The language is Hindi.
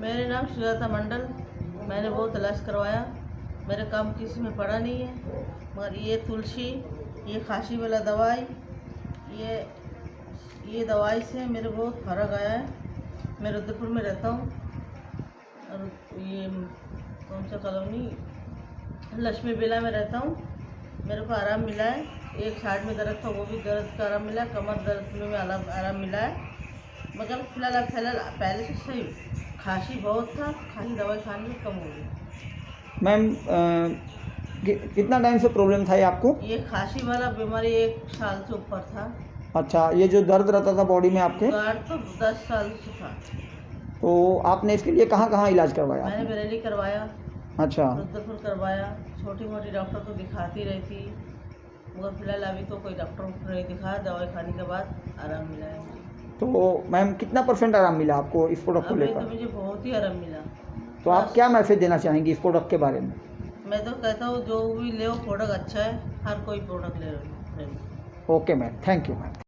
मेरा नाम सुजाता मंडल। मैंने बहुत इलाज करवाया, मेरे काम किसी में पड़ा नहीं है, मगर ये तुलसी, ये खांसी वाला दवाई, ये दवाई से मेरे बहुत फर्क आया है। मैं रुद्रपुर में रहता हूँ और ये कौन सा कॉलोनी, लक्ष्मी विला में रहता हूँ। मेरे को आराम मिला है। एक साइड में दर्द था, वो भी दर्द का आराम मिला है। कमर दर्द में आराम मिला है। मगर फिलहाल पहले से सही, खांसी बहुत था, खांसी दवाई खाने में कम हो गई। मैम कितना टाइम से प्रॉब्लम था ये आपको? ये खांसी वाला बीमारी 1 साल से ऊपर था। अच्छा, ये जो दर्द रहता था बॉडी में आपके, गार्ड तो 10 साल से था। तो आपने इसके लिए कहाँ कहाँ इलाज करवाया? मैंने बरेली करवाया, अच्छा, रुद्रपुर करवाया, छोटी मोटी डॉक्टर को दिखाती रहती, मगर फिलहाल अभी तो कोई डॉक्टर को नहीं दिखा। दवाई खाने के बाद आराम मिला है मुझे। तो मैम कितना % आराम मिला आपको इस प्रोडक्ट को अभी लेकर? तो मुझे बहुत ही आराम मिला। तो आप क्या मैसेज देना चाहेंगी इस प्रोडक्ट के बारे में? मैं तो कहता हूँ जो भी ले प्रोडक्ट अच्छा है, हर कोई प्रोडक्ट ले लो। Okay ma'am, thank you ma'am.